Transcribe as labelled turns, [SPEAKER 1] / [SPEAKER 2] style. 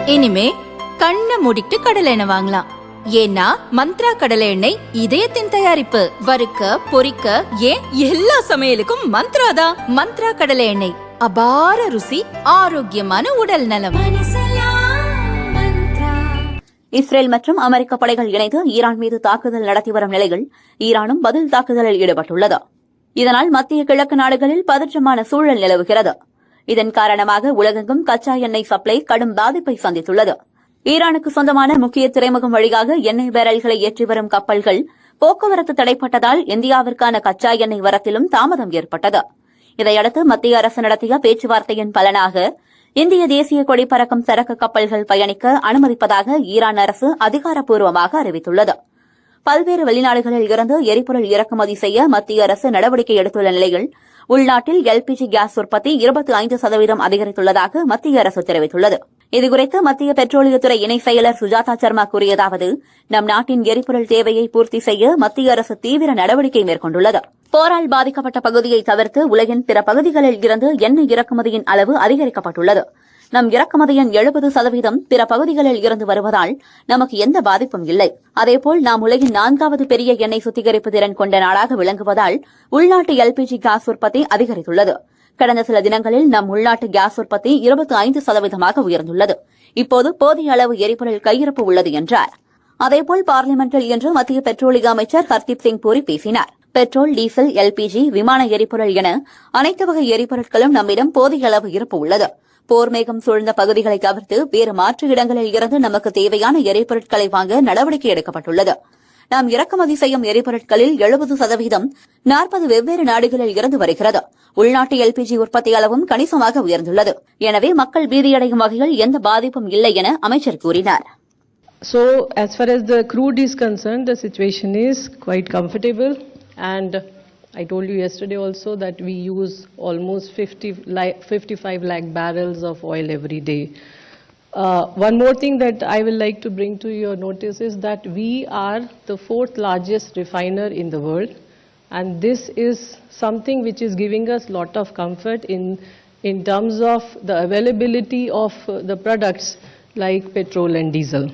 [SPEAKER 1] இனிமே கண்ணை மூடிட்டு கடலை எண்ணெய் வாங்கலாம். ஏன்னா மந்த்ரா கடலை எண்ணெய் இதயத்தின் தயாரிப்பு. வறுக்க பொரிக்க ஏன் எல்லா சமையலுக்கும் மந்த்ரா தான். மந்த்ரா கடலை எண்ணெய், அபார ருசி, ஆரோக்கியமான உடல் நலம்.
[SPEAKER 2] இஸ்ரேல் மற்றும் அமெரிக்க படைகள் இணைந்து ஈரான் மீது தாக்குதல் நடத்தி வரும் நிலையில் ஈரானும் பதில் தாக்குதலில் ஈடுபட்டுள்ளது. இதனால் மத்திய கிழக்கு நாடுகளில் பதற்றமான சூழல் நிலவுகிறது. இதன் காரணமாக உலகெங்கும் கச்சா எண்ணெய் சப்ளை கடும் பாதிப்பை சந்தித்துள்ளது. ஈரானுக்கு சொந்தமான முக்கிய துறைமுகம் வழியாக எண்ணெய் பேரல்களை ஏற்றி வரும் கப்பல்கள் போக்குவரத்து தடைப்பட்டதால் இந்தியாவிற்கான கச்சா எண்ணெய் வரத்திலும் தாமதம் ஏற்பட்டது. இதையடுத்து மத்திய அரசு நடத்திய பேச்சுவார்த்தையின் பலனாக இந்திய தேசிய கொடி பறக்கும் சரக்கு கப்பல்கள் பயணிக்க அனுமதிப்பதாக ஈரான் அரசு அதிகாரப்பூர்வமாக அறிவித்துள்ளது. பல்வேறு வெளிநாடுகளில் இருந்து எரிபொருள் இறக்குமதி செய்ய மத்திய அரசு நடவடிக்கை எடுத்துள்ள நிலையில் உள்நாட்டில் எல்பிஜி கேஸ் உற்பத்தி 25% அதிகரித்துள்ளதாக மத்திய அரசு தெரிவித்துள்ளது. இதுகுறித்து மத்திய பெட்ரோலியத்துறை இணை செயலர் சுஜாதா சர்மா கூறியதாவது, நம் நாட்டின் எரிபொருள் தேவையை பூர்த்தி செய்ய மத்திய அரசு தீவிர நடவடிக்கை மேற்கொண்டுள்ளது. போரால் பாதிக்கப்பட்ட பகுதியை தவிர்த்து உலகின் பிற பகுதிகளில் இருந்து எண்ணெய் இறக்குமதியின் அளவு அதிகரிக்கப்பட்டுள்ளது. நம் இறக்குமதியின் 70% பிற பகுதிகளில் இருந்து வருவதால் நமக்கு எந்த பாதிப்பும் இல்லை. அதேபோல் நாம் உலகின் 4வது பெரிய எண்ணெய் சுத்திகரிப்பு திறன் கொண்ட நாடாக விளங்குவதால் உள்நாட்டு எல்பிஜி கேஸ் உற்பத்தி அதிகரித்துள்ளது. கடந்த சில தினங்களில் நம் உள்நாட்டு கேஸ் உற்பத்தி 25% உயர்ந்துள்ளது. இப்போது போதிய அளவு எரிபொருள் கையிருப்பு உள்ளது என்றார். அதேபோல் பார்லிமெண்டில் இன்று மத்திய பெட்ரோலிய அமைச்சர் ஹர்தீப் சிங் பூரி பேசினார். பெட்ரோல், டீசல், எல்பிஜி, விமான எரிபொருள் என அனைத்து வகை எரிபொருட்களும் நம்மிடம் போதிய அளவு இருப்பு உள்ளது. போர் மேகம் சூழ்ந்த பகுதிகளை தவிர்த்து வேறு மாற்று இடங்களில் இருந்து நமக்கு தேவையான எரிபொருட்களை வாங்க நடவடிக்கை எடுக்கப்பட்டுள்ளது. நாம் இறக்குமதி செய்யும் எரிபொருட்களில் 70% 40 வெவ்வேறு நாடுகளில் இருந்து வருகிறது. உள்நாட்டு எல்பிஜி உற்பத்தி அளவும் கணிசமாக உயர்ந்துள்ளது. எனவே மக்கள் பீதியடையும் வகையில் எந்த பாதிப்பும் இல்லை என அமைச்சர் கூறினார்.
[SPEAKER 3] So, as far as the crude is concerned, the situation is quite comfortable, and I told you yesterday also that we use almost 55 lakh barrels of oil every day. One more thing that I will like to bring to your notice is that we are the 4th largest refiner in the world, and this is something which is giving us lot of comfort in terms of the availability of the products like petrol and diesel.